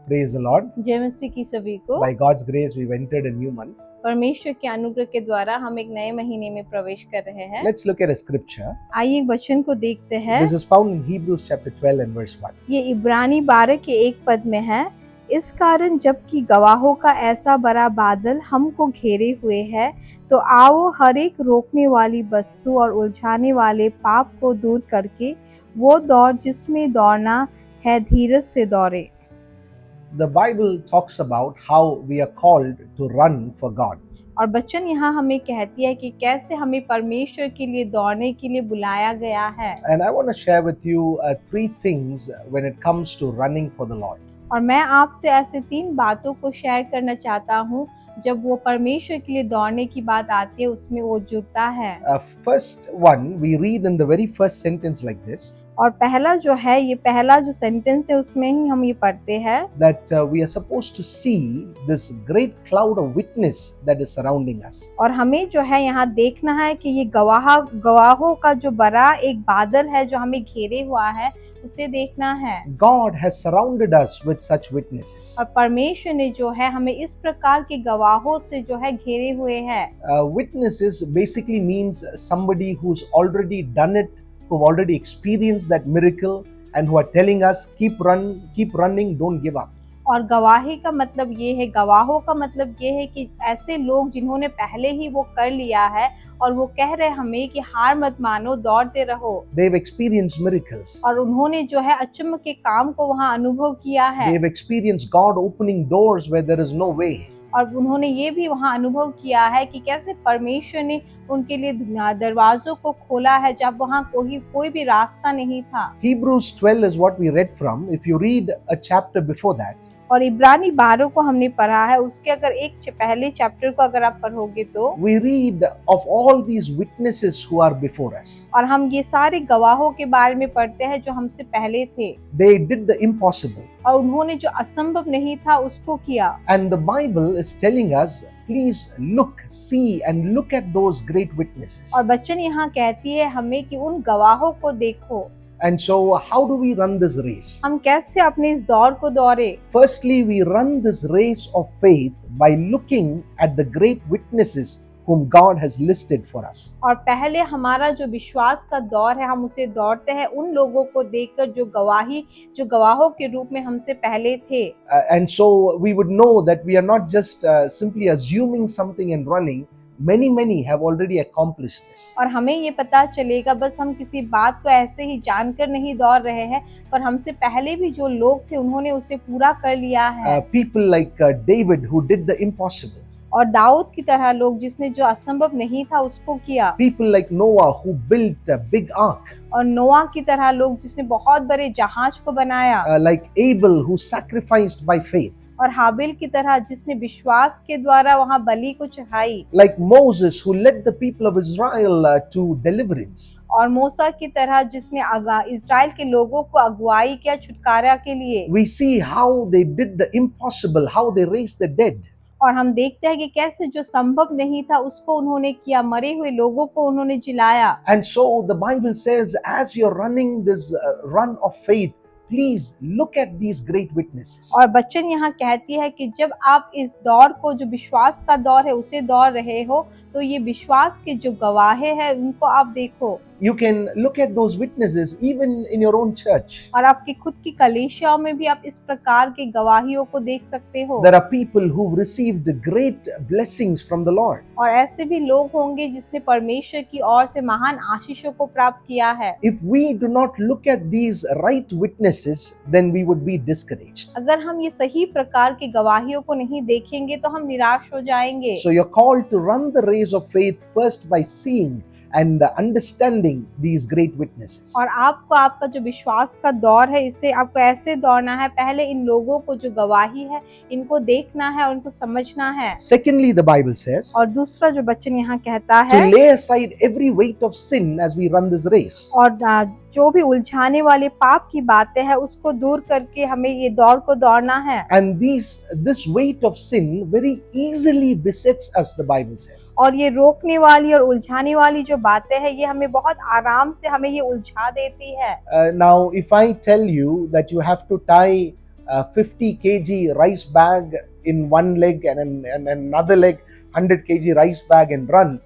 Praise the Lord. जय मसीह की सभी को। By God's grace, we've entered a new month. परमेश्वर के अनुग्रह के द्वारा हम एक नए महीने में प्रवेश कर रहे हैं। Let's look at a scripture. आइए एक वचन को देखते हैं। This is found in Hebrews chapter 12 and verse 1. ये इब्रानी 12 के 1 पद में है। इस कारण जबकि गवाहों का ऐसा बड़ा बादल हमको घेरे हुए है, तो आओ हर एक रोकने वाली वस्तु और उलझाने वाले पाप को दूर करके वो दौड़ जिसमें दौड़ना है धीरज से दौड़े। The Bible talks about how we are called to run for God. और वचन यहाँ हमें कहती है कि कैसे हमें परमेश्वर के लिए दौड़ने के लिए बुलाया गया है। And I want to share with you three things when it comes to running for the Lord. और मैं आपसे ऐसे 3 बातों को शेयर करना चाहता हूँ जब वो परमेश्वर के लिए दौड़ने की बात आती है, उसमें वो जुड़ता है। First one, we read in the very first sentence like this. और पहला जो है, ये पहला जो सेंटेंस है उसमें ही हम ये पढ़ते हैं That we are supposed to see this great cloud of witness that is surrounding us. और हमें जो है यहाँ देखना है कि ये गवाहों का जो बड़ा एक बादल है जो हमें घेरे हुआ है, उसे देखना है। God has surrounded us with such witnesses. और परमेश्वर ने जो है हमें इस प्रकार के गवाहों से जो है घेरे हुए है। Witnesses basically means somebody who's already done it, who've already experienced that miracle, and who are telling us keep running, don't give up. और गवाही का मतलब ये है, गवाहों का मतलब ये है कि ऐसे लोग जिन्होंने पहले ही वो कर लिया है और वो कह रहे हमें कि हार मत मानो, दौड़ते रहो। They've experienced miracles. और उन्होंने जो है अचम्भ के काम को वहाँ अनुभव किया है। They've experienced God opening doors where there is no way. और उन्होंने ये भी वहाँ अनुभव किया है कि कैसे परमेश्वर ने उनके लिए दरवाजों को खोला है जब वहाँ कोई भी रास्ता नहीं था। Hebrews 12 is what we read from. If you read a chapter before that, और इब्रानी 12 को हमने पढ़ा है, उसके अगर एक पहले चैप्टर को अगर आप पढ़ोगे तो we read of all these witnesses who are before us. और हम ये सारे गवाहों के बारे में पढ़ते हैं जो हमसे पहले थे। They did the impossible. और उन्होंने जो असंभव नहीं था उसको किया। And the Bible is telling us, please look, see and look at those great witnesses. और वचन यहाँ कहती है हमें कि उन गवाहों को देखो। And so how do we run this race? हम कैसे अपने इस दौड़ को दौड़े? Firstly, we run this race of faith by looking at the great witnesses whom God has listed for us. और पहले हमारा जो विश्वास का दौर है, हम उसे दौड़ते हैं उन लोगों को देखकर जो गवाहों के रूप में हमसे पहले थे। And so we would know that we are not just simply assuming something and running. Many have already accomplished this. और हमें ये पता चलेगा बस हम किसी बात को ऐसे ही जानकर नहीं दौड़ रहे हैं, पर हमसे पहले भी जो लोग थे उन्होंने उसे पूरा कर लिया है। People like David who did the impossible. और दाऊद की तरह लोग जिसने जो असंभव नहीं था उसको किया। People like Noah who built a big ark. और नोआ की तरह लोग जिसने बहुत बड़े जहाज को बनाया। Like Abel who sacrificed by faith. और हाबिल की तरह जिसने विश्वास के द्वारा वहाँ बलि को चढ़ाई। Like Moses who led the people of Israel to deliverance. और मूसा की तरह जिसने इज़राइल के लोगों को अगुवाई किया छुटकारा के लिए। We see how they did the impossible, how they raised the dead. और हम देखते हैं कि कैसे जो संभव नहीं था उसको उन्होंने किया, मरे हुए लोगों को उन्होंने जिलाया। And so the Bible says, as you're running this run of faith, please look at these great witnesses. और वचन यहाँ कहती है कि जब आप इस दौड़ को, जो विश्वास का दौर है, उसे दौड़ रहे हो, तो ये विश्वास के जो गवाहे हैं उनको आप देखो। You can look at those witnesses even in your own church. और आपकी खुद की कलीसियाओं में भी आप इस प्रकार के गवाहियों को देख सकते हो। There are people who've received great blessings from the Lord. और ऐसे भी लोग होंगे जिसने परमेश्वर की ओर से महान आशीषों को प्राप्त किया है। If we do not look at these right witnesses, then we would be discouraged. अगर हम ये सही प्रकार की गवाहियों को नहीं देखेंगे तो हम निराश हो जाएंगे। So you're called to run the race of faith first by seeing and understanding these great witnesses. और आपको आपका जो विश्वास का दौर है, इससे आपको ऐसे दौड़ना है, पहले इन लोगों को जो गवाही है इनको देखना है और इनको समझना है। Secondly, the Bible says और दूसरा जो वचन यहाँ कहता to है lay aside every weight of sin as we run this race. और जो भी उलझाने वाले पाप की बातें हैं उसको दूर करके हमें ये दौड़ को दौड़ना है। And this weight of sin very easily besets us, the Bible says. और ये रोकने वाली और उलझाने वाली जो बातें हैं ये हमें बहुत आराम से हमें ये उलझा देती है। Now, if I tell you that you have to tie 50 kg rice bag in one leg and another leg 100 kg rice bag and run,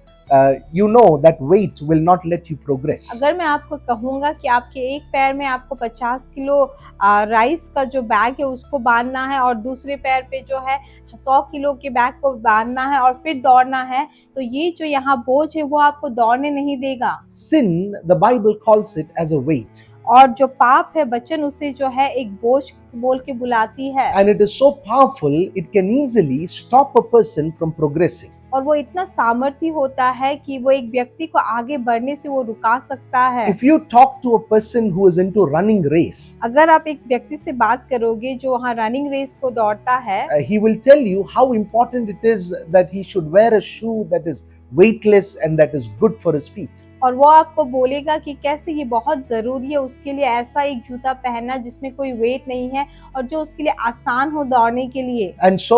you know that weight will not let you progress. अगर मैं आपको कहूँगा कि आपके एक पैर में आपको 50 किलो राइस का जो बैग है उसको बांधना है और दूसरे पैर पे जो है 100 किलो के बैग को बांधना है और फिर दौड़ना है, तो ये जो यहाँ बोझ है वो आपको दौड़ने नहीं देगा। Sin, the Bible calls it as a weight. और जो पाप है वचन उसे जो है एक बोझ बोल के बुलाती है, And it is so powerful, it can easily stop a person from progressing. और वो इतना सामर्थी होता है कि वो एक व्यक्ति को आगे बढ़ने से वो रुका सकता है। If you talk to a person who is into running race, अगर आप एक व्यक्ति से बात करोगे जो वहाँ रनिंग रेस को दौड़ता है, he will tell you how important it is that he should wear a shoe that is weightless and that is good for his feet. और वो आपको बोलेगा कि कैसे ये बहुत ज़रूरी है उसके लिए ऐसा एक जूता पहनना जिसमें कोई वेट नहीं है और जो उसके लिए आसान हो दौड़ने के लिए। And so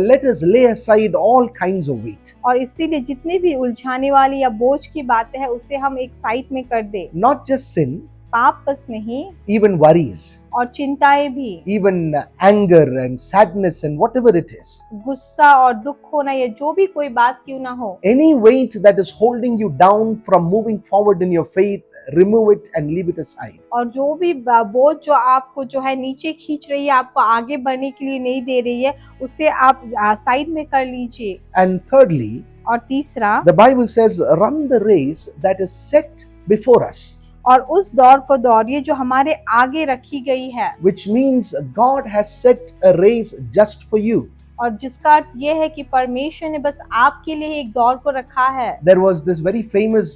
let us lay aside all kinds of weight. और इसीलिए जितनी भी उलझाने वाली या बोझ की बातें हैं उसे हम एक साइड में कर दे। Not just sin, पाप बस नहीं, even worries, और चिंताएं भी, even anger and sadness and whatever it is. गुस्सा और दुख होना या जो भी कोई बात क्यों ना हो, Any weight that is holding you down from moving forward in your faith, remove it and leave it aside. और जो भी बोझ जो आपको जो है नीचे खींच रही है, आपको आगे बढ़ने के लिए नहीं दे रही है, उसे आप साइड में कर लीजिए। And thirdly, और तीसरा, the Bible says, run the race that is set before us, और उस दौड़ को दौड़िए जो हमारे आगे रखी गई है, which means God has set a race just for you. और जिसका अर्थ ये है कि परमेश्वर ने बस आपके लिए एक दौड़ को रखा है। There was this very famous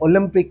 Olympic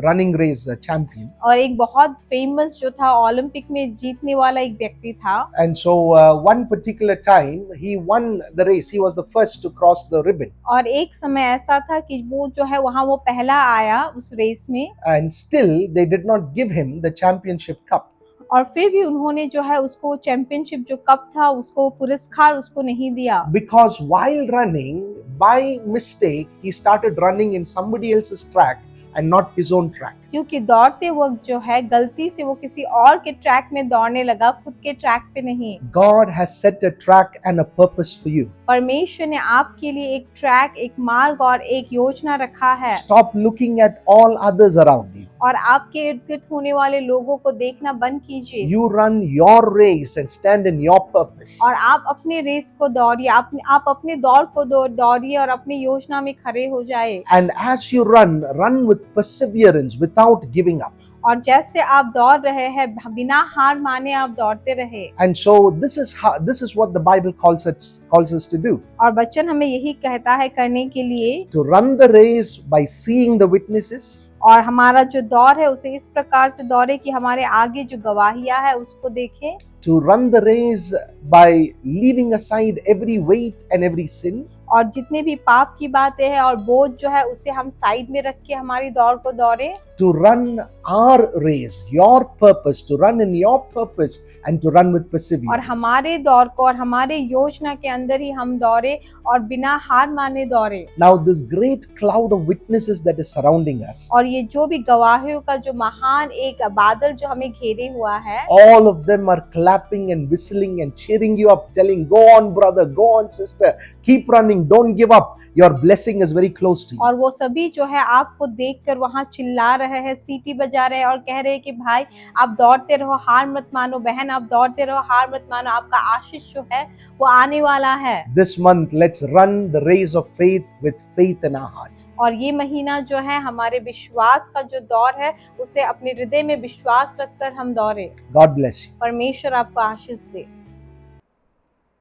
running race champion. और एक बहुत फेमस जो था ओलंपिक में जीतने वाला एक व्यक्ति था, And so one particular time he won the race. He was the first to cross the ribbon. और एक समय ऐसा था कि वो जो है वहाँ वो पहला आया उस रेस में, And still they did not give him the championship cup. और फिर भी उन्होंने जो है उसको चैंपियनशिप जो कप था उसको पुरस्कार उसको नहीं दिया। Because while running, by mistake, he started running in somebody else's track and not his own track. क्योंकि दौड़ते वक्त जो है गलती से वो किसी और के ट्रैक में दौड़ने लगा, खुद के ट्रैक पे नहीं। God has set a track and a purpose for you. परमेश्वर ने आपके लिए एक ट्रैक, एक मार्ग और एक योजना रखा है। Stop looking at all others around you. और आपके इर्द गिर्द होने वाले लोगों को देखना बंद कीजिए। You run your race and stand in your purpose. और आप अपने रेस को दौड़िए, आप अपने दौड़ को दौड़िए और अपनी योजना में खड़े हो जाए। And as you run with perseverance without giving up. और जैसे आप दौड़ रहे हैं बिना हार माने आप दौड़ते रहे। And so this is what the Bible calls us to do. और वचन हमें यही कहता है करने के लिए, To run the race by seeing the witnesses. और हमारा जो दौड़ है उसे इस प्रकार से दौड़े कि हमारे आगे जो गवाहियां है उसको देखें। To run the race by leaving aside every weight and every sin. और जितने भी पाप की बातें हैं और बोझ जो है उसे हम साइड में रख के हमारी दौड़ को दौड़े। To run our race, your purpose, to run in your purpose and to run with और perseverance. हमारे दौड़ को और हमारे योजना के अंदर ही हम दौड़े और बिना हार माने दौड़े। Now this great cloud of witnesses that is surrounding us, और ये जो भी गवाहियों का जो महान एक बादल जो हमें घेरे हुआ है, all of them are clapping and whistling and cheering you up, telling, go on brother, go on sister, keep running, don't give up, your blessing is very close to you. और वो सभी जो है आपको देखकर वहाँ चिल्ला रहे हैं, सीटी बजा रहे हैं और कह रहे हैं कि भाई आप दौड़ते रहो, हार मत मानो, बहन आप दौड़ते रहो, हार मत मानो, आपका आशीष जो है वो आने वाला है। This month let's run the race of faith with faith in our heart. और ये महीना जो है हमारे विश्वास का जो दौर है उसे अपने हृदय में विश्वास रखकर हम दौड़े। God bless you. परमेश्वर आपको आशीष दे।